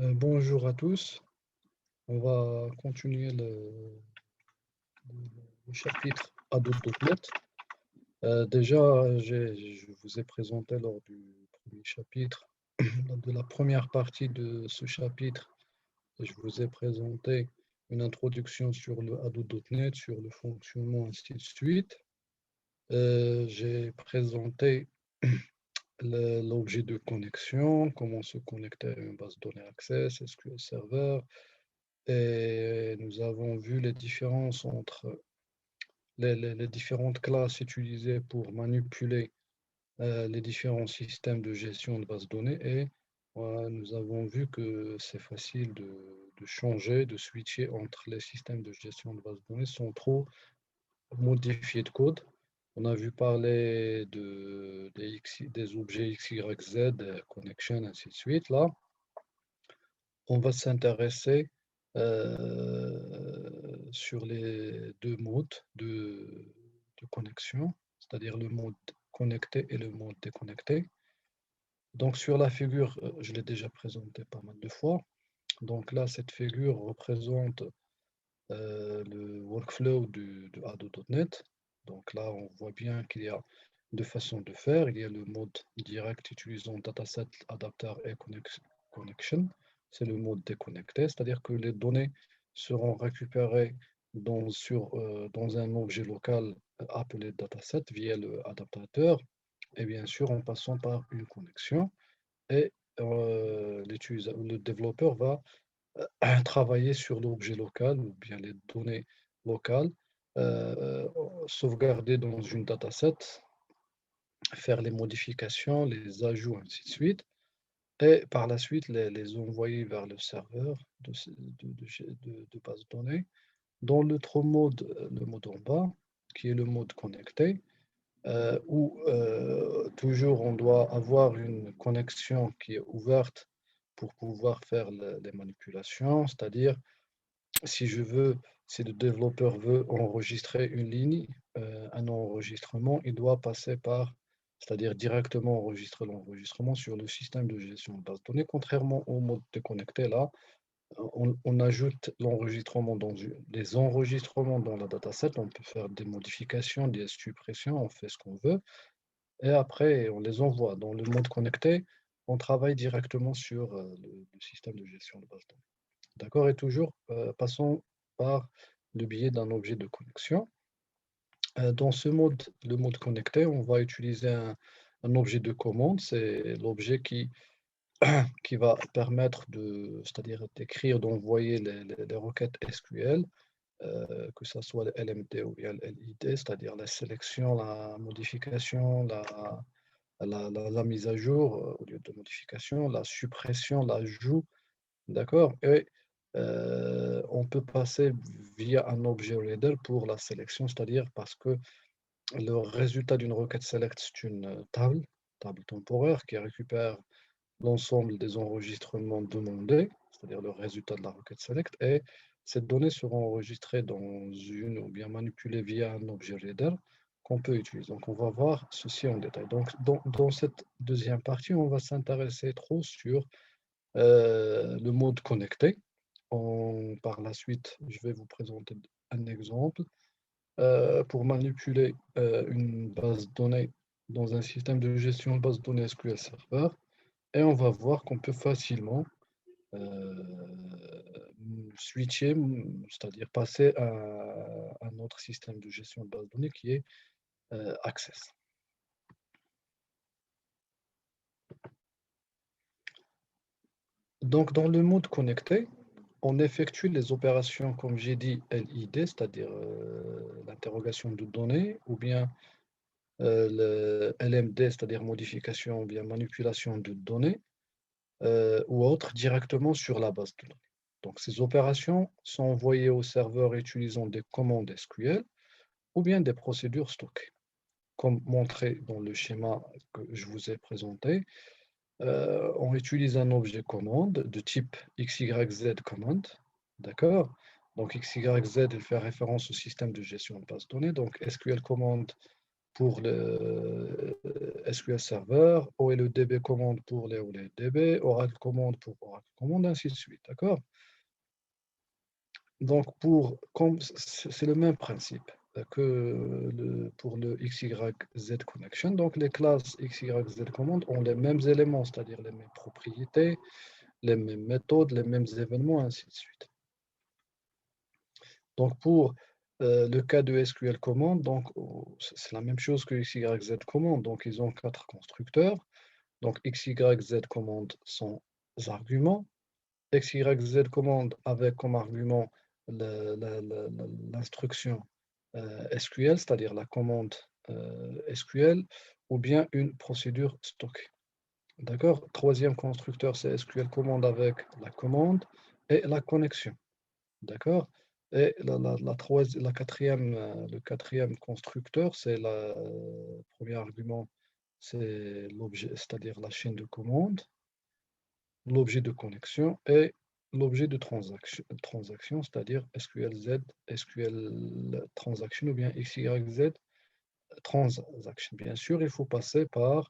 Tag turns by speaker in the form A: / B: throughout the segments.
A: Bonjour à tous. On va continuer le chapitre Adobe.net. Déjà, je vous ai présenté lors du premier chapitre, de la première partie de ce chapitre, je vous ai présenté une introduction sur le Adobe.net, sur le fonctionnement, ainsi de suite. J'ai présenté l'objet de connexion, comment se connecter à une base de données Access, SQL Server. Et nous avons vu les différences entre les différentes classes utilisées pour manipuler les différents systèmes de gestion de bases de données. Et voilà, nous avons vu que c'est facile de changer, de switcher entre les systèmes de gestion de bases de données sans trop modifier de code. On a vu parler des objets X, Y, Z, connection, ainsi de suite. Là, on va s'intéresser sur les deux modes de connexion, c'est-à-dire le mode connecté et le mode déconnecté. Donc sur la figure, je l'ai déjà présentée pas mal de fois. Donc là, cette figure représente le workflow de Ado.NET. Donc là, on voit bien qu'il y a deux façons de faire. Il y a le mode direct utilisant dataset, adapter et connection. C'est le mode déconnecté, c'est-à-dire que les données seront récupérées dans un objet local appelé dataset via le adaptateur et bien sûr en passant par une connexion. Et le développeur va travailler sur l'objet local ou bien les données locales, euh, sauvegarder dans une dataset, faire les modifications, les ajouts, ainsi de suite, et par la suite les envoyer vers le serveur de base de données. Dans l'autre mode, le mode en bas, qui est le mode connecté, où toujours on doit avoir une connexion qui est ouverte pour pouvoir faire les manipulations, c'est-à-dire si je veux, si le développeur veut enregistrer une ligne, un enregistrement, il doit passer par, c'est-à-dire directement enregistrer l'enregistrement sur le système de gestion de base de données, contrairement au mode déconnecté, là, on ajoute l'enregistrement des enregistrements dans la dataset, on peut faire des modifications, des suppressions, on fait ce qu'on veut, et après on les envoie. Dans le mode connecté, on travaille directement sur le système de gestion de base de données. D'accord? Et toujours, passons par le biais d'un objet de connexion. Dans ce mode, le mode connecté, on va utiliser un objet de commande. C'est l'objet qui va permettre c'est-à-dire d'écrire, d'envoyer les requêtes SQL, que ce soit le LMD ou bien le LID, c'est-à-dire la sélection, la modification, la mise à jour au lieu de modification, la suppression, l'ajout. D'accord? Et on peut passer via un objet reader pour la sélection, c'est-à-dire parce que le résultat d'une requête select, c'est une table temporaire qui récupère l'ensemble des enregistrements demandés, c'est-à-dire le résultat de la requête select, et ces données seront enregistrées dans une ou bien manipulées via un objet reader qu'on peut utiliser. Donc, on va voir ceci en détail. Donc, dans cette deuxième partie, on va s'intéresser trop sur le mode connecté. Par la suite, je vais vous présenter un exemple pour manipuler une base de données dans un système de gestion de base de données SQL Server. Et on va voir qu'on peut facilement euh, switcher, c'est-à-dire passer à un autre système de gestion de base de données qui est Access. Donc, dans le mode connecté, on effectue les opérations, comme j'ai dit, LID, c'est-à-dire l'interrogation de données, ou bien le LMD, c'est-à-dire modification ou bien manipulation de données, ou autre, directement sur la base de données. Donc, ces opérations sont envoyées au serveur utilisant des commandes SQL ou bien des procédures stockées. Comme montré dans le schéma que je vous ai présenté, on utilise un objet commande de type XYZ command, d'accord? Donc XYZ, il fait référence au système de gestion de base de données. Donc SQL command, pour le SQL Server, OLEDB commande pour les OLEDB, Oracle commande pour Oracle commande, ainsi de suite. D'accord? Donc, c'est le même principe que pour le XYZ connection. Donc, les classes XYZ command ont les mêmes éléments, c'est-à-dire les mêmes propriétés, les mêmes méthodes, les mêmes événements, ainsi de suite. Donc, pour le cas de SQL command, donc c'est la même chose que XYZ command. Donc, ils ont 4 constructeurs. Donc, XYZ command sont arguments. XYZ commande avec comme argument l'instruction SQL, c'est-à-dire la commande SQL, ou bien une procédure stockée. D'accord? Troisième constructeur, c'est SQL commande avec la commande et la connexion. D'accord? Et le quatrième constructeur, c'est le premier argument, c'est l'objet, c'est-à-dire la chaîne de commande, l'objet de connexion et l'objet de transaction, c'est-à-dire SQLZ, SQL transaction ou bien XYZ transaction. Bien sûr, il faut passer par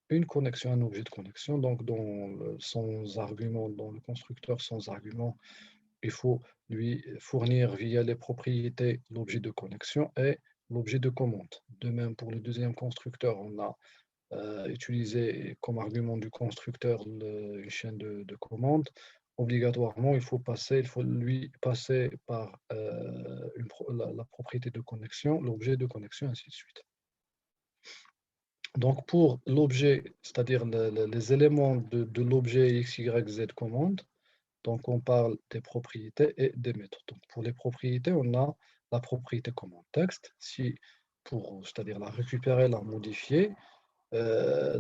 A: une connexion, un objet de connexion. Donc, sans argument, dans le constructeur sans argument, il faut lui fournir via les propriétés l'objet de connexion et l'objet de commande. De même, pour le deuxième constructeur, on a utiliser comme argument du constructeur une chaîne de commande, obligatoirement, il faut lui passer par la propriété de connexion, l'objet de connexion, ainsi de suite. Donc, pour l'objet, c'est-à-dire les éléments de l'objet XYZ commande, donc on parle des propriétés et des méthodes. Donc, pour les propriétés, on a la propriété commande texte, c'est-à-dire la récupérer, la modifier.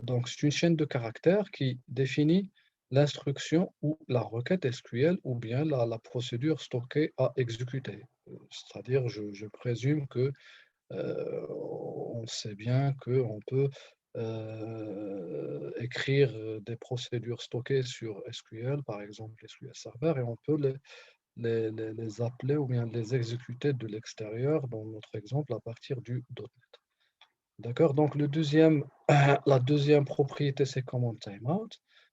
A: Donc, c'est une chaîne de caractères qui définit l'instruction ou la requête SQL ou bien la procédure stockée à exécuter. C'est-à-dire, je présume que on sait bien qu'on peut écrire des procédures stockées sur SQL, par exemple SQL Server, et on peut les appeler ou bien les exécuter de l'extérieur, dans notre exemple, à partir du .NET. D'accord? Donc, la deuxième propriété, c'est command timeout,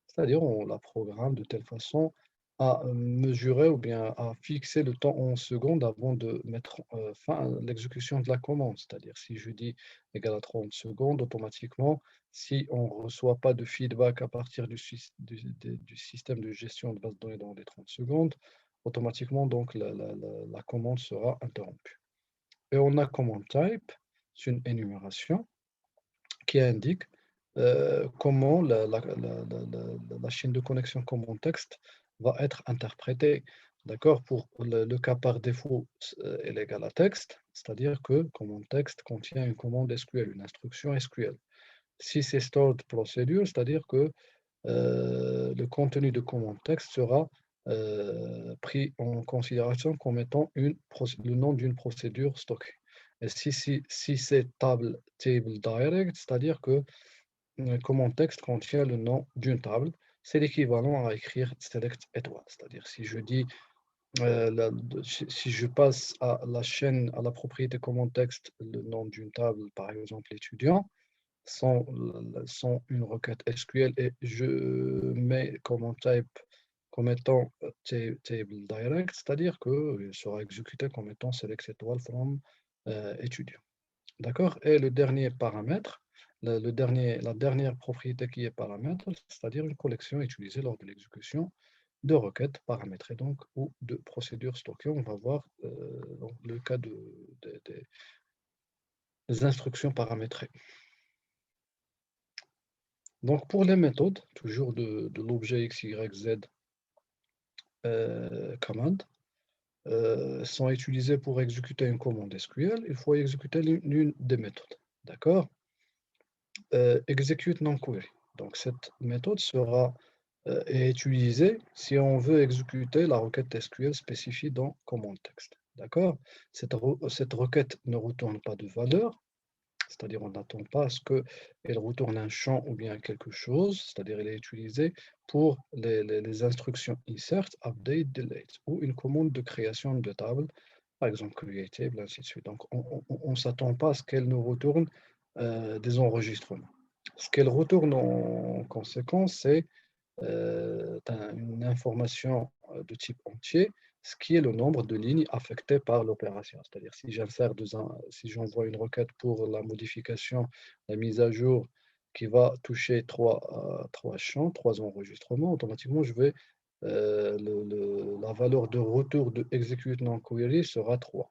A: c'est-à-dire on la programme de telle façon à mesurer ou bien à fixer le temps en secondes avant de mettre fin à l'exécution de la commande. C'est-à-dire, si je dis égal à 30 secondes, automatiquement, si on ne reçoit pas de feedback à partir du système de gestion de base de données dans les 30 secondes, automatiquement, donc, la commande sera interrompue. Et on a command type, c'est une énumération qui indique comment la chaîne de connexion command texte va être interprétée. D'accord? Pour le cas par défaut est égal à texte, c'est-à-dire que command texte contient une commande SQL, une instruction SQL. Si c'est stored procedure, c'est-à-dire que le contenu de command texte sera pris en considération comme étant le nom d'une procédure stockée. Et si c'est table direct, c'est-à-dire que command texte contient le nom d'une table, c'est l'équivalent à écrire select étoile. C'est-à-dire si je dis si je passe à la chaîne, à la propriété command texte, le nom d'une table, par exemple étudiant, sans une requête SQL et je mets command type comme étant table direct, c'est-à-dire qu'il sera exécuté comme étant select étoile from étudiant. D'accord? Et le dernier paramètre, la dernière propriété qui est paramètre, c'est-à-dire une collection utilisée lors de l'exécution de requêtes paramétrées donc, ou de procédures stockées. On va voir donc, le cas des instructions paramétrées. Donc, pour les méthodes, toujours de l'objet XYZ command, sont utilisées pour exécuter une commande SQL, il faut exécuter l'une des méthodes. D'accord? Execute non-query. Donc, cette méthode est utilisée si on veut exécuter la requête SQL spécifiée dans command texte. D'accord? Cette requête ne retourne pas de valeur, c'est-à-dire on n'attend pas à ce qu'elle retourne un champ ou bien quelque chose, c'est-à-dire elle est utilisée pour les instructions insert, update, delete, ou une commande de création de table, par exemple create table, ainsi de suite. Donc on ne s'attend pas à ce qu'elle nous retourne des enregistrements. Ce qu'elle retourne en conséquence, c'est une information de type entier, ce qui est le nombre de lignes affectées par l'opération. C'est-à-dire si j'envoie une requête pour la modification, la mise à jour qui va toucher trois champs, trois enregistrements, automatiquement, la valeur de retour de execute non query sera 3.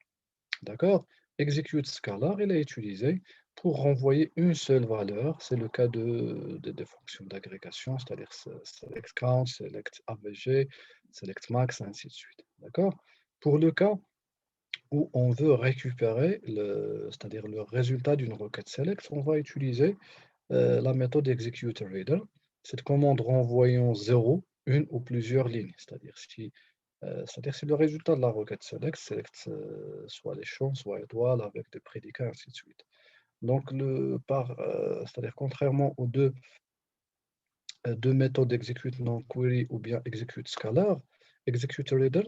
A: D'accord? Execute scalar, il est utilisé pour renvoyer une seule valeur. C'est le cas des fonctions d'agrégation, c'est-à-dire select count, select AVG, select max, ainsi de suite. D'accord? Pour le cas où on veut récupérer c'est-à-dire le résultat d'une requête select, on va utiliser la méthode executeReader. Cette commande renvoyant 0, une ou plusieurs lignes, c'est-à-dire c'est le résultat de la requête select soit les champs, soit étoiles avec des prédicats, ainsi de suite. Donc, c'est-à-dire contrairement aux deux méthodes execute non query ou bien execute scalar, executeReader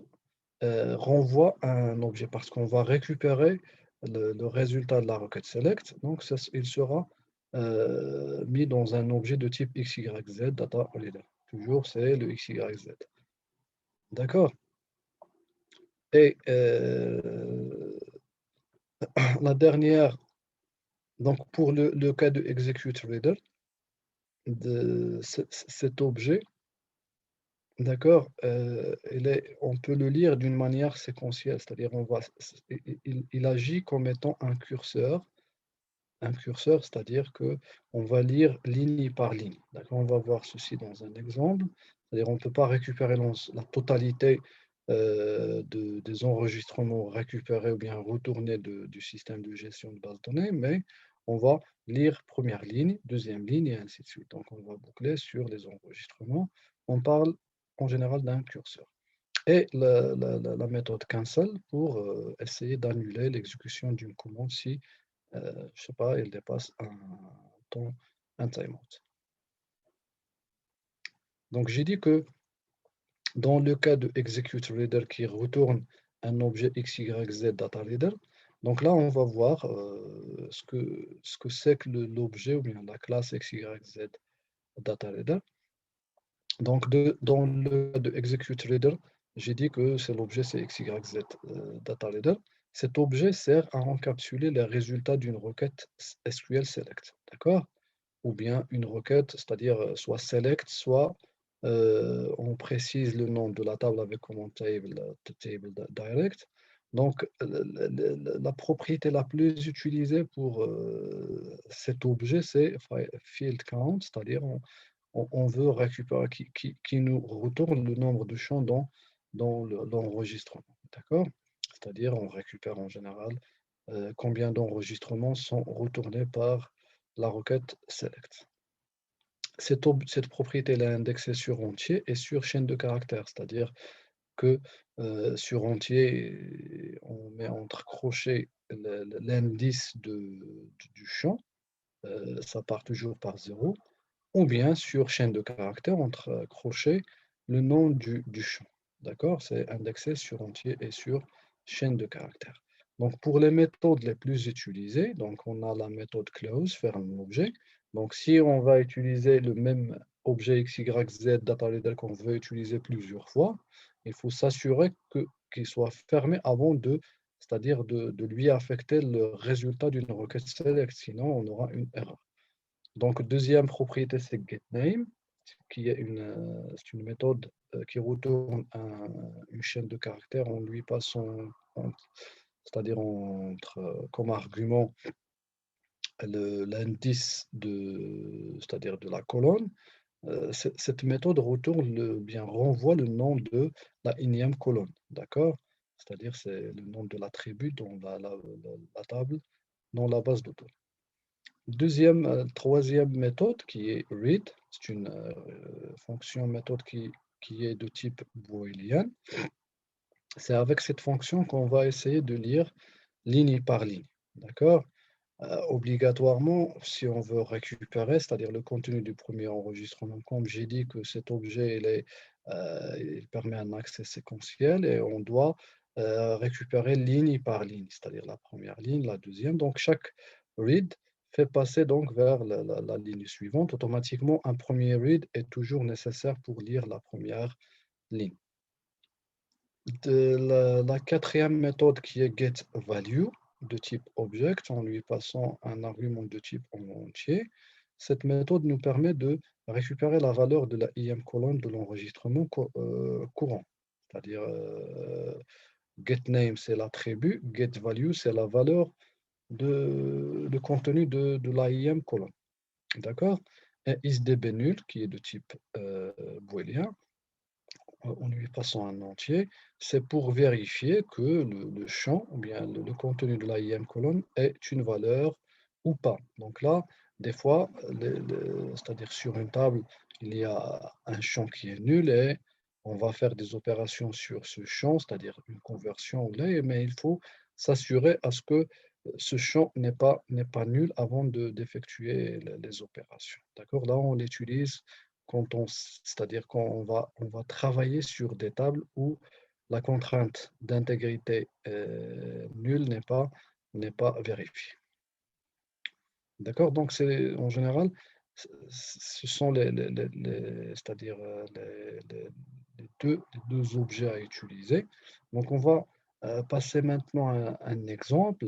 A: renvoie un objet parce qu'on va récupérer le résultat de la requête select. Donc, il sera mis dans un objet de type XYZ data reader. Toujours, c'est le XYZ. D'accord? Et la dernière, donc pour le cas de executeReader, cet objet, d'accord, on peut le lire d'une manière séquentielle, c'est-à-dire il agit comme étant un curseur, c'est-à-dire qu'on va lire ligne par ligne. D'accord, on va voir ceci dans un exemple, c'est-à-dire on ne peut pas récupérer la totalité des enregistrements récupérés ou bien retournés du système de gestion de base de données, mais on va lire première ligne, deuxième ligne et ainsi de suite. Donc on va boucler sur les enregistrements. On parle en général d'un curseur. Et la méthode cancel pour essayer d'annuler l'exécution d'une commande si, je ne sais pas, elle dépasse un timeout. Donc j'ai dit que dans le cas de executeReader qui retourne un objet XYZ dataReader, donc là on va voir ce que c'est que l'objet ou bien la classe XYZ dataReader. Donc dans le cas de executeReader, j'ai dit que c'est l'objet c'est XYZ dataReader. Cet objet sert à encapsuler les résultats d'une requête SQL select, d'accord? Ou bien une requête, c'est-à-dire soit select, soit on précise le nom de la table avec command table direct. Donc, la propriété la plus utilisée pour cet objet, c'est field count, c'est-à-dire on veut récupérer, qui nous retourne le nombre de champs dans l'enregistrement. D'accord? C'est-à-dire on récupère en général combien d'enregistrements sont retournés par la requête select. Cette propriété est indexée sur entier et sur chaîne de caractères, c'est-à-dire que sur entier, on met entre crochets l'indice du champ, ça part toujours par 0, ou bien sur chaîne de caractères, entre crochets, le nom du champ. D'accord? C'est indexé sur entier et sur chaîne de caractères. Donc, pour les méthodes les plus utilisées, donc on a la méthode close, faire un objet. Donc, si on va utiliser le même objet XYZ dataReader qu'on veut utiliser plusieurs fois, il faut s'assurer qu'il soit fermé avant c'est-à-dire de lui affecter le résultat d'une requête select, sinon on aura une erreur. Donc, deuxième propriété, c'est getName, c'est une méthode qui retourne une chaîne de caractères en lui passant, c'est-à-dire comme argument l'indice c'est-à-dire de la colonne. Cette méthode renvoie le nom de la énième colonne, d'accord? C'est-à-dire c'est le nom de l'attribut dans la table, dans la base de données. Troisième méthode qui est read, c'est une fonction méthode qui est de type booléen. C'est avec cette fonction qu'on va essayer de lire ligne par ligne. D'accord? Obligatoirement, si on veut récupérer, c'est-à-dire le contenu du premier enregistrement, comme j'ai dit que cet objet il permet un accès séquentiel et on doit récupérer ligne par ligne, c'est-à-dire la première ligne, la deuxième. Donc chaque read fait passer donc vers la ligne suivante. Automatiquement, un premier read est toujours nécessaire pour lire la première ligne. La quatrième méthode qui est getValue de type object en lui passant un argument de type en entier. Cette méthode nous permet de récupérer la valeur de la IM colonne de l'enregistrement courant. C'est-à-dire getName c'est l'attribut, getValue c'est la valeur de contenu de l'IM colonne. D'accord? Et isDB qui est de type booléen, en lui passant un entier, c'est pour vérifier que le champ, ou bien le contenu de la IM colonne est une valeur ou pas. Donc là, des fois, c'est-à-dire sur une table, il y a un champ qui est nul et on va faire des opérations sur ce champ, c'est-à-dire une conversion, mais il faut s'assurer à ce que ce champ n'est pas nul avant d'effectuer les opérations. D'accord? Là, on l'utilise c'est-à-dire quand on va travailler sur des tables où la contrainte d'intégrité nulle n'est pas vérifiée. D'accord? Donc, en général, ce sont c'est-à-dire les deux objets à utiliser. Donc, on va passer maintenant à un exemple.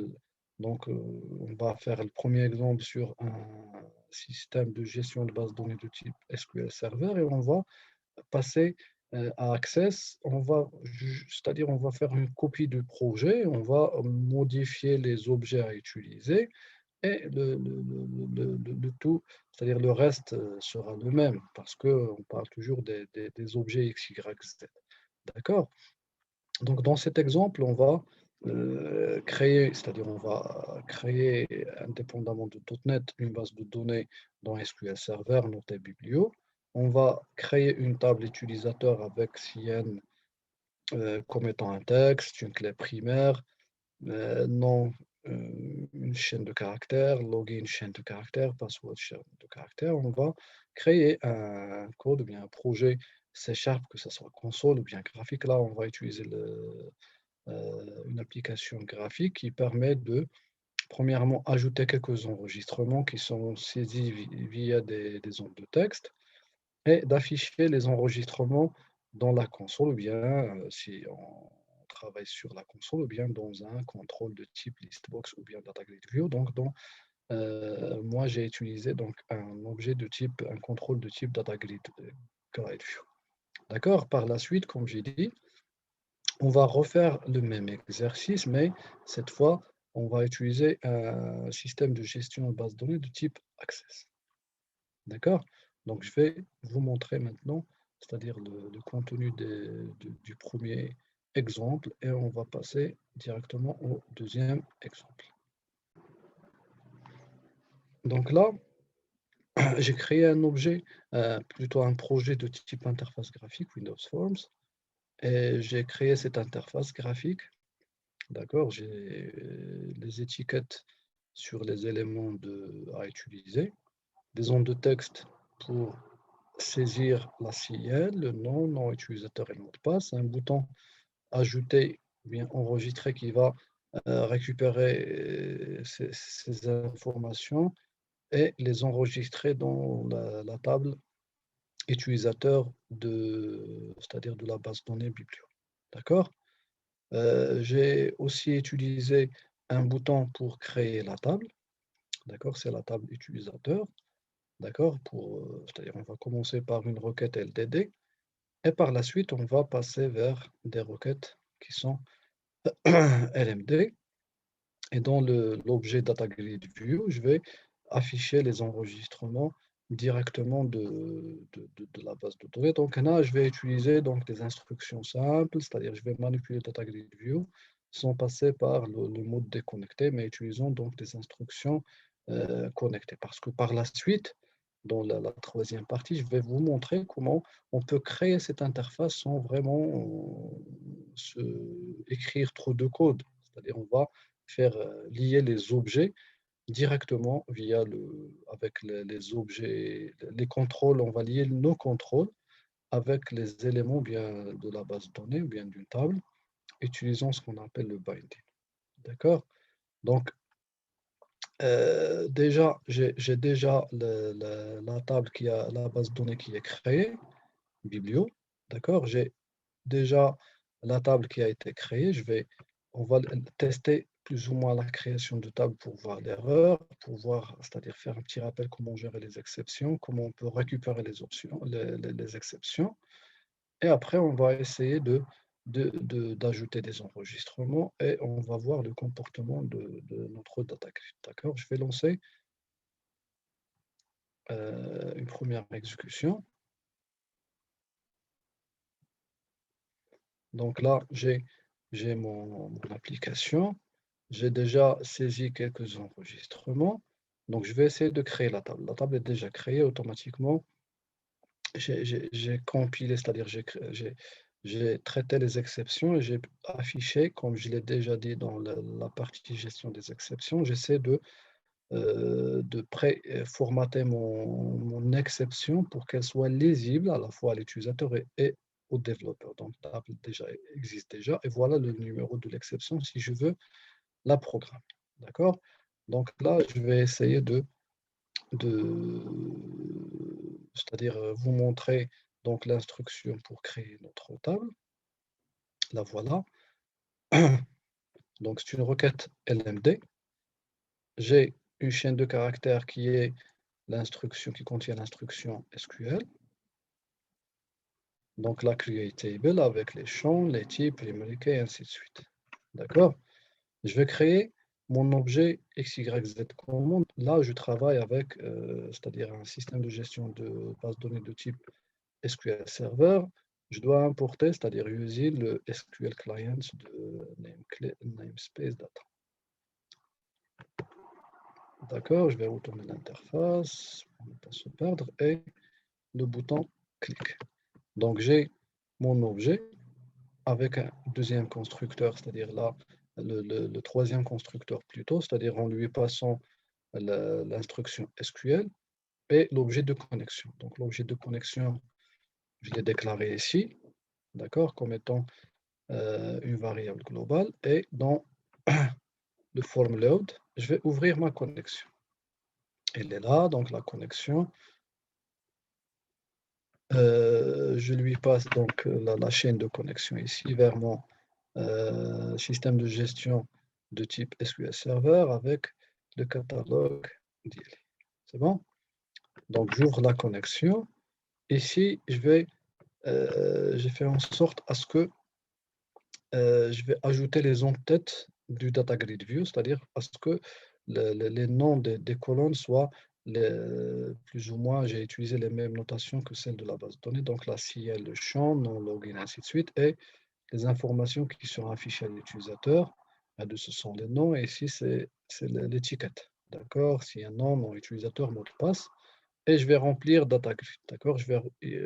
A: Donc, on va faire le premier exemple sur un système de gestion de base de données de type SQL Server et on va passer à Access. C'est-à-dire on va faire une copie du projet, on va modifier les objets à utiliser et le tout, c'est-à-dire le reste sera le même parce qu'on parle toujours des objets X, Y, Z. D'accord? Donc, dans cet exemple, on va créer, c'est-à-dire on va créer indépendamment de .NET une base de données dans SQL Server notée biblio. On va créer une table utilisateur avec CN comme étant un texte, une clé primaire, nom, une chaîne de caractères, login, chaîne de caractères, password, chaîne de caractères. On va créer un code ou bien un projet C#, que ce soit console ou bien graphique. Là, on va utiliser une application graphique qui permet de, premièrement, ajouter quelques enregistrements qui sont saisis via des ondes de texte et d'afficher les enregistrements dans la console ou bien, si on travaille sur la console, ou bien dans un contrôle de type listbox ou bien data grid view. Donc, moi, j'ai utilisé donc un objet de type, un contrôle de type data grid view. D'accord? Par la suite, comme j'ai dit, on va refaire le même exercice, mais cette fois, on va utiliser un système de gestion de base de données de type Access. D'accord? Donc, je vais vous montrer maintenant, c'est-à-dire le contenu du premier exemple, et on va passer directement au deuxième exemple. Donc là, j'ai créé un objet, plutôt un projet de type interface graphique, Windows Forms, et j'ai créé cette interface graphique. D'accord, j'ai les étiquettes sur les éléments à utiliser, des ondes de texte pour saisir la CIL, le nom utilisateur et le mot de passe, un bouton ajouter, bien enregistrer qui va récupérer ces informations et les enregistrer dans la table utilisateur c'est-à-dire de la base de données biblio. D'accord? J'ai aussi utilisé un bouton pour créer la table. D'accord? C'est la table utilisateur. D'accord? C'est-à-dire on va commencer par une requête LDD et par la suite, on va passer vers des requêtes qui sont LMD. Et dans l'objet Data Grid View, je vais afficher les enregistrements directement de la base de données. Donc là, je vais utiliser donc des instructions simples, c'est-à-dire je vais manipuler Data Grid View sans passer par le mode déconnecté, mais utilisant donc des instructions connectées. Parce que par la suite, dans la troisième partie, je vais vous montrer comment on peut créer cette interface sans vraiment écrire trop de code. C'est-à-dire on va faire lier les objets directement avec les objets, les contrôles, on va lier nos contrôles avec les éléments bien de la base de données ou bien d'une table, utilisant ce qu'on appelle le binding. D'accord? Donc, Déjà, j'ai déjà la table qui a la base de données qui est créée, Biblio, d'accord? J'ai déjà la table qui a été créée. On va tester plus ou moins la création de table pour voir l'erreur, pour voir, c'est-à-dire faire un petit rappel comment gérer les exceptions, comment on peut récupérer les options, les exceptions. Et après, on va essayer d'ajouter des enregistrements et on va voir le comportement de notre data grid. D'accord? Je vais lancer une première exécution. Donc là, j'ai mon application. J'ai déjà saisi quelques enregistrements. Donc, je vais essayer de créer la table. La table est déjà créée automatiquement. J'ai compilé, c'est-à-dire j'ai traité les exceptions et j'ai affiché, comme je l'ai déjà dit dans la partie gestion des exceptions, j'essaie de pré-formater mon exception pour qu'elle soit lisible à la fois à l'utilisateur et au développeur. Donc, la table déjà existe déjà. Et voilà le numéro de l'exception si je veux la programmer. D'accord? Donc là, je vais essayer de c'est-à-dire vous montrer donc l'instruction pour créer notre table. La voilà. Donc c'est une requête LMD. J'ai une chaîne de caractères qui est l'instruction qui contient l'instruction SQL. Donc la create table avec les champs, les types, les molécules et ainsi de suite. D'accord? Je vais créer mon objet XYZ commande. Là, je travaille avec, c'est-à-dire un système de gestion de base de données de type SQL Server. Je dois importer, c'est-à-dire user le SQL Client de namespace data. D'accord, je vais retourner l'interface pour ne pas se perdre et le bouton clic. Donc j'ai mon objet avec un deuxième constructeur, c'est-à-dire là, le troisième constructeur plutôt, c'est-à-dire en lui passant l'instruction SQL et l'objet de connexion. Donc l'objet de connexion, je l'ai déclaré ici, d'accord, comme étant une variable globale. Et dans le form load, je vais ouvrir ma connexion. Elle est là, donc la connexion. Je lui passe donc la chaîne de connexion ici vers mon système de gestion de type SQL Server avec le catalogue DL. C'est bon? Donc j'ouvre la connexion. Ici, j'ai fait en sorte à ce que je vais ajouter les en-têtes du data grid view, c'est-à-dire à ce que les noms des colonnes soient plus ou moins, j'ai utilisé les mêmes notations que celles de la base de données. Donc là, s'il y a le champ, nom, login, ainsi de suite, et les informations qui seront affichées à l'utilisateur, ce sont les noms, et ici, c'est l'étiquette. D'accord? S'il y a un nom, nom utilisateur, mot de passe, et je vais remplir data grid. D'accord? Je vais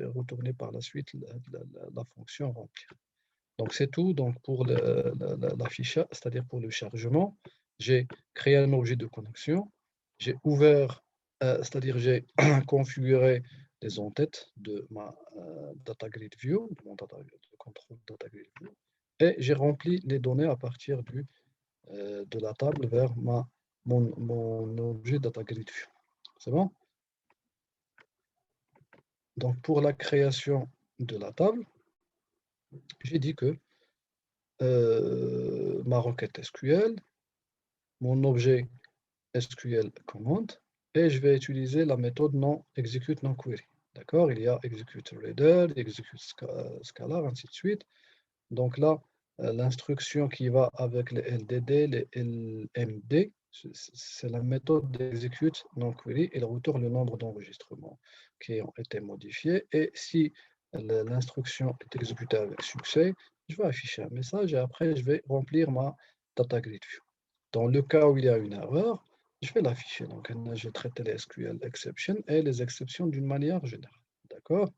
A: retourner par la suite la fonction remplir. Donc c'est tout. Donc pour l'affichage, c'est-à-dire pour le chargement, j'ai créé un objet de connexion, j'ai ouvert, c'est-à-dire j'ai configuré les en-têtes de ma data grid view, de mon de contrôle data grid view, et j'ai rempli les données à partir de la table vers mon objet data grid view. C'est bon? Donc pour la création de la table, j'ai dit que ma requête SQL, mon objet SQL command, et je vais utiliser la méthode non execute non query. D'accord? Il y a execute reader, execute scalar, ainsi de suite. Donc là, l'instruction qui va avec les LDD, les LMD, c'est la méthode d'execute non query. Elle retourne le nombre d'enregistrements qui ont été modifiés. Et si l'instruction est exécutée avec succès, je vais afficher un message et après, je vais remplir ma data grid view. Dans le cas où il y a une erreur, je vais l'afficher. Donc, je vais traiter les SQL exceptions et les exceptions d'une manière générale. D'accord?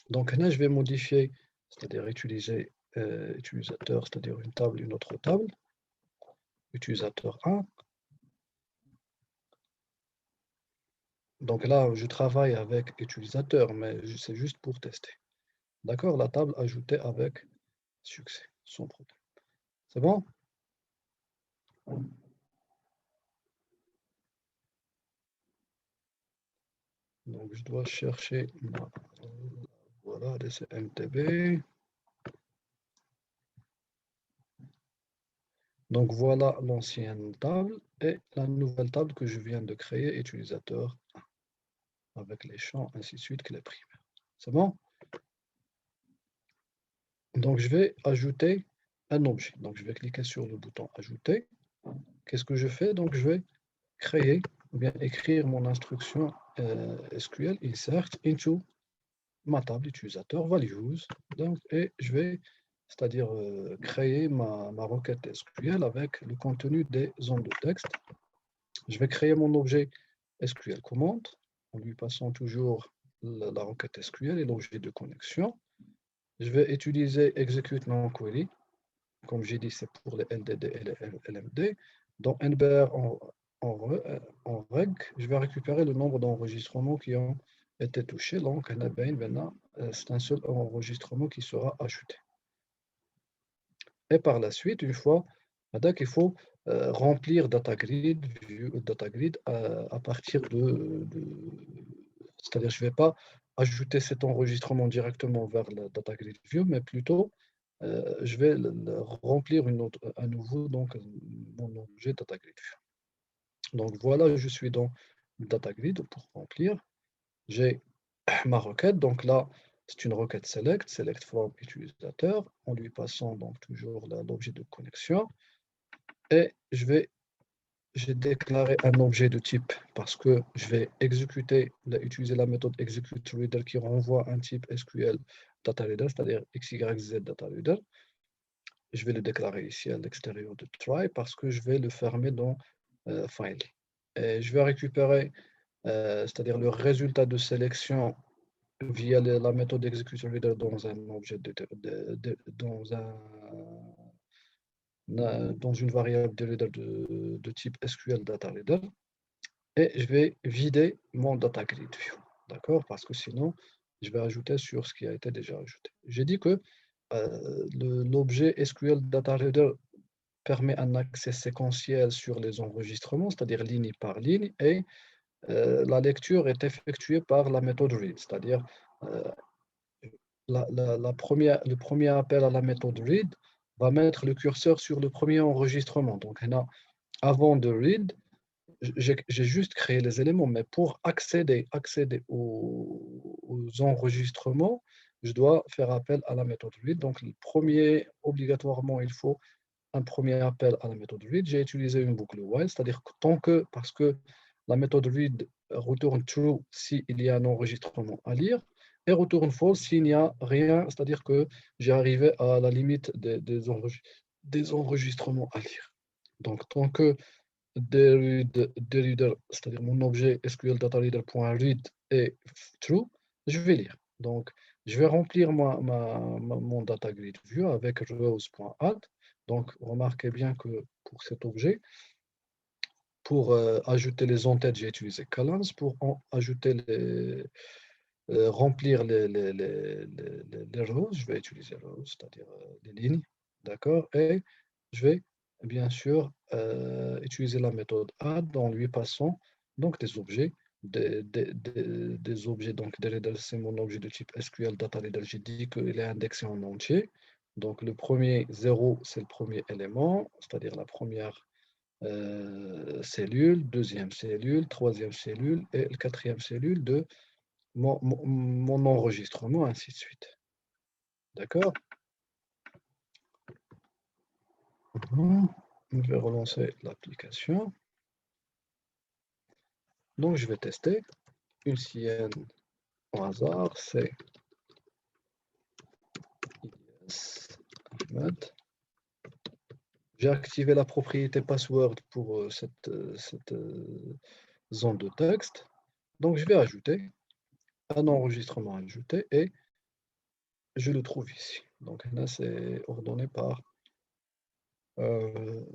A: Donc, là, je vais modifier, c'est-à-dire utiliser utilisateur, c'est-à-dire une table, une autre table, utilisateur 1. Donc là, je travaille avec utilisateur, mais c'est juste pour tester. D'accord? La table ajoutée avec succès, sans problème. C'est bon? Donc, je dois chercher, voilà, c'est MTB. Donc, voilà l'ancienne table et la nouvelle table que je viens de créer, utilisateur, avec les champs, ainsi de suite, que les primaires. C'est bon? Donc, je vais ajouter un objet. Donc, je vais cliquer sur le bouton Ajouter. Qu'est-ce que je fais? Donc, je vais créer ou bien écrire mon instruction SQL insert into ma table utilisateur values. Donc, et je vais, c'est-à-dire créer ma requête SQL avec le contenu des zones de texte. Je vais créer mon objet SQL command en lui passant toujours la requête SQL et l'objet de connexion. Je vais utiliser execute non-query. Comme j'ai dit, c'est pour les LDD et les LMD. Dans NBR en reg, je vais récupérer le nombre d'enregistrements qui ont été touchés. Donc, c'est un seul enregistrement qui sera ajouté. Et par la suite, une fois, il faut remplir DataGrid à partir c'est-à-dire, je ne vais pas ajouter cet enregistrement directement vers la DataGrid View, mais plutôt, je vais remplir à nouveau donc, mon objet DataGrid View. Donc, voilà, je suis dans DataGrid pour remplir. J'ai ma requête. Donc là, c'est une requête select from utilisateur, en lui passant donc toujours l'objet de connexion. Et j'ai déclaré un objet de type parce que je vais utiliser la méthode executeReader qui renvoie un type SQL DataReader, c'est-à-dire XYZ DataReader. Je vais le déclarer ici à l'extérieur de try parce que je vais le fermer dans file. Et je vais récupérer, c'est-à-dire le résultat de sélection via la méthode executeReader dans un objet dans une variable de reader de type SQL DataReader. Et je vais vider mon DataGrid View, d'accord? Parce que sinon, je vais ajouter sur ce qui a été déjà ajouté. J'ai dit que l'objet SQL DataReader permet un accès séquentiel sur les enregistrements, c'est-à-dire ligne par ligne, et la lecture est effectuée par la méthode read, c'est-à-dire le premier appel à la méthode read va mettre le curseur sur le premier enregistrement. Donc, avant de read, j'ai juste créé les éléments, mais pour accéder aux enregistrements, je dois faire appel à la méthode read. Donc, obligatoirement, il faut un premier appel à la méthode read. J'ai utilisé une boucle while, c'est-à-dire parce que la méthode read retourne true s'il y a un enregistrement à lire et retourne false s'il n'y a rien, c'est-à-dire que j'ai arrivé à la limite des enregistrements à lire. Donc, tant que reader, c'est-à-dire mon objet SQL DataReader.read est true, je vais lire. Donc, je vais remplir mon DataGrid View avec rows.add. Donc, remarquez bien que pour cet objet, pour ajouter les entêtes, j'ai utilisé columns. Pour remplir les rows, je vais utiliser rows, c'est-à-dire les lignes. D'accord? Et je vais bien sûr utiliser la méthode add en lui passant donc des objets. Des objets, donc des readers, c'est mon objet de type SQL Data Reader. J'ai dit qu'il est indexé en entier. Donc le premier 0, c'est le premier élément, c'est-à-dire la première cellule, deuxième cellule, troisième cellule et le quatrième cellule de mon enregistrement, ainsi de suite. D'accord? Je vais relancer l'application. Donc, je vais tester une CN au hasard, c'est Ahmed. J'ai activé la propriété password pour cette zone de texte. Donc, je vais ajouter un enregistrement ajouté et je le trouve ici. Donc, là, c'est ordonné par, je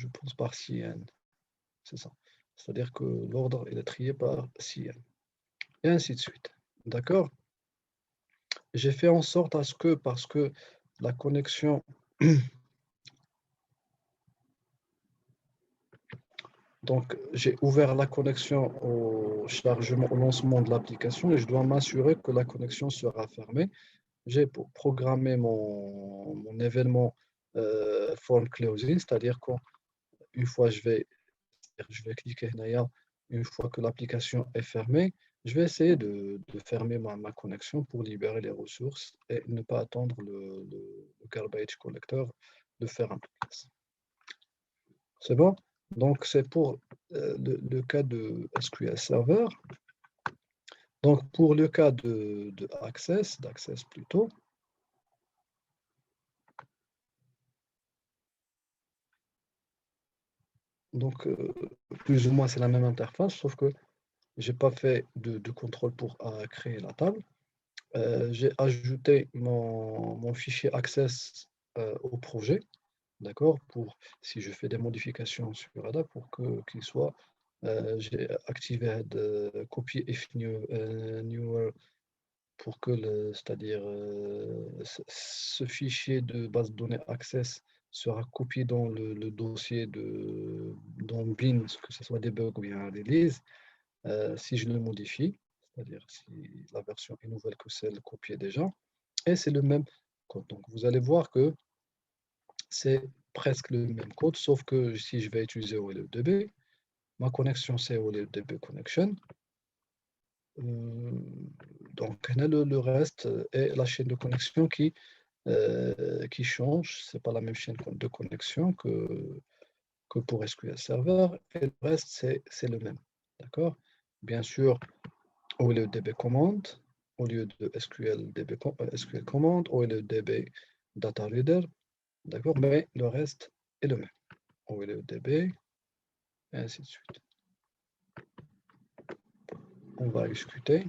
A: pense, par CN. C'est ça. C'est-à-dire que l'ordre est trié par CN. Et ainsi de suite. D'accord? J'ai fait en sorte à ce que, parce que la connexion Donc, j'ai ouvert la connexion au chargement, au lancement de l'application et je dois m'assurer que la connexion sera fermée. J'ai programmé mon événement form closing, c'est-à-dire qu'une fois je vais cliquer là, une fois que l'application est fermée, je vais essayer de fermer ma connexion pour libérer les ressources et ne pas attendre le garbage collector de faire un place. C'est bon? Donc, c'est pour le cas de SQL Server. Donc, pour le cas d'Access plutôt, donc plus ou moins c'est la même interface, sauf que j'ai pas fait de contrôle pour créer la table. J'ai ajouté mon fichier Access au projet, d'accord, pour si je fais des modifications sur ADA pour qu'il soit, j'ai activé copy if newer pour que c'est-à-dire ce fichier de base de données Access sera copié dans le dossier dans bin, que ce soit debug ou bien release. Si je le modifie, c'est-à-dire si la version est nouvelle que celle copiée déjà, et c'est le même code. Donc vous allez voir que c'est presque le même code, sauf que si je vais utiliser OLEDB, ma connexion c'est OLEDB connection. Donc le reste est la chaîne de connexion qui change. Ce n'est pas la même chaîne de connexion que pour SQL Server, et le reste c'est le même. D'accord? Bien sûr, au lieu de DB command, au lieu de SQL command, au lieu de DB data reader, d'accord, mais le reste est le même. Au lieu de DB, et ainsi de suite. On va exécuter.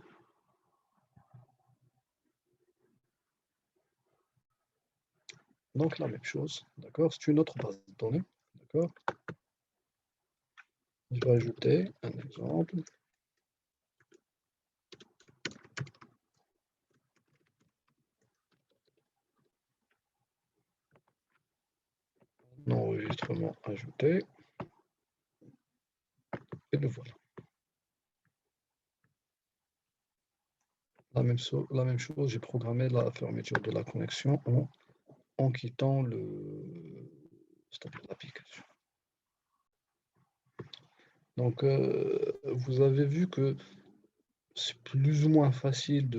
A: Donc la même chose, d'accord, c'est une autre base de données, d'accord. Je vais ajouter un exemple. Enregistrement ajouté. Et le voilà. La même chose, j'ai programmé la fermeture de la connexion en quittant l'application. Donc, vous avez vu que c'est plus ou moins facile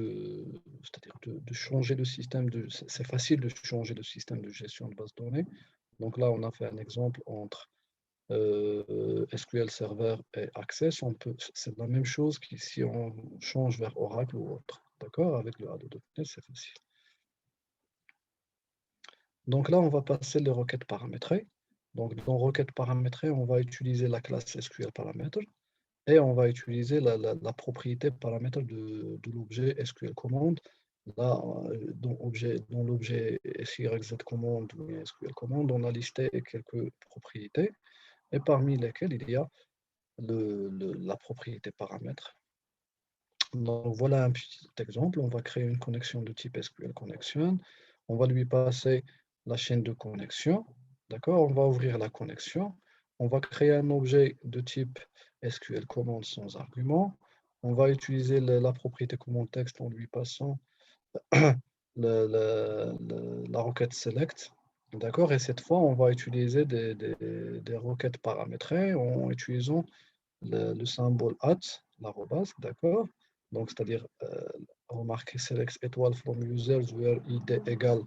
A: c'est-à-dire de changer le système c'est facile de changer le système de gestion de base de données. Donc là, on a fait un exemple entre SQL Server et Access. C'est la même chose que si on change vers Oracle ou autre. D'accord? Avec le ADO.NET, c'est facile. Donc là, on va passer les requêtes paramétrées. Donc dans requêtes paramétrées, on va utiliser la classe SQL paramètre et on va utiliser la propriété paramètre de l'objet SQL command. Là, dans l'objet SYZ command ou SQL command, on a listé quelques propriétés et parmi lesquelles il y a la propriété paramètre. Donc voilà un petit exemple. On va créer une connexion de type SQL connection. On va lui passer la chaîne de connexion. D'accord? On va ouvrir la connexion. On va créer un objet de type SQL command sans argument. On va utiliser la propriété command texte en lui passant la requête select. D'accord? Et cette fois, on va utiliser des requêtes paramétrées en utilisant le symbole l'arrobas, d'accord? Donc, c'est-à-dire, remarquez select étoile from users where id égale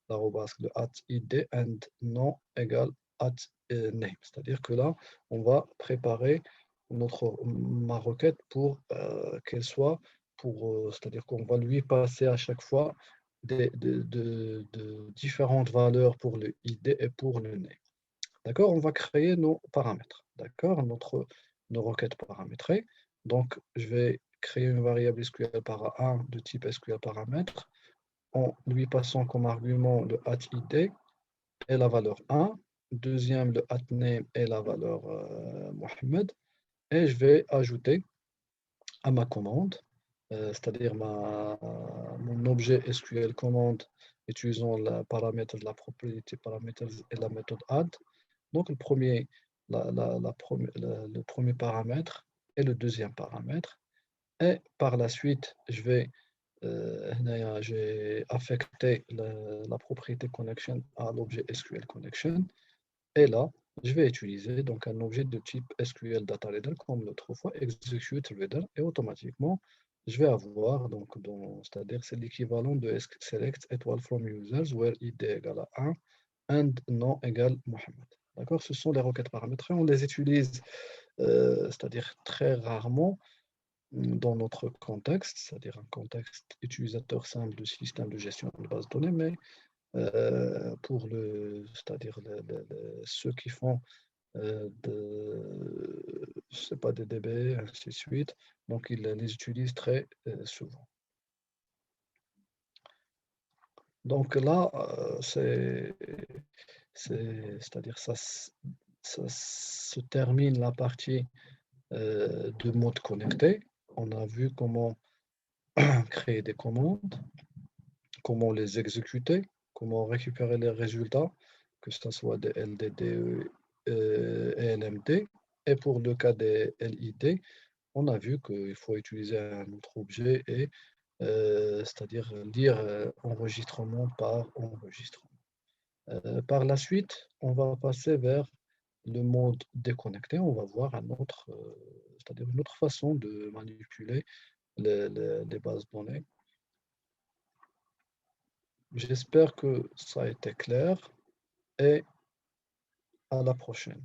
A: l'arrobas, le id and non égale name. C'est-à-dire que là, on va préparer ma requête pour qu'elle soit, c'est-à-dire qu'on va lui passer à chaque fois de différentes valeurs pour le id et pour le name. D'accord? On va créer nos paramètres. D'accord? Nos requêtes paramétrées. Donc, je vais créer une variable SQL para 1 de type SQL paramètre en lui passant comme argument le @id et la valeur 1. Deuxième, le @name et la valeur Mohamed. Et je vais ajouter à ma commande, c'est-à-dire mon objet SQL commande utilisant la paramètre de la propriété parameters et la méthode add. Donc, le premier le premier paramètre et le deuxième paramètre. Et par la suite, j'ai affecté la propriété connection à l'objet SQL connection. Et là, je vais utiliser donc un objet de type SQL Data Reader comme l'autre fois, execute reader, et automatiquement, je vais avoir, c'est-à-dire c'est l'équivalent de select étoile from users where id égale à 1 and nom égale Mohamed. D'accord? Ce sont les requêtes paramétrées. On les utilise, c'est-à-dire très rarement dans notre contexte, c'est-à-dire un contexte utilisateur simple de système de gestion de base de données, mais pour c'est-à-dire ceux qui font je sais pas, des DB, ainsi de suite. Donc, ils les utilisent très souvent. Donc là, c'est-à-dire ça se termine la partie de mode connecté. On a vu comment créer des commandes, comment les exécuter, comment récupérer les résultats, que ce soit des LDDE et LMD. Et pour le cas des LID, on a vu qu'il faut utiliser un autre objet et c'est-à-dire lire enregistrement par enregistrement. Par la suite, on va passer vers le mode déconnecté. On va voir c'est-à-dire une autre façon de manipuler les bases de données. J'espère que ça a été clair et à la prochaine.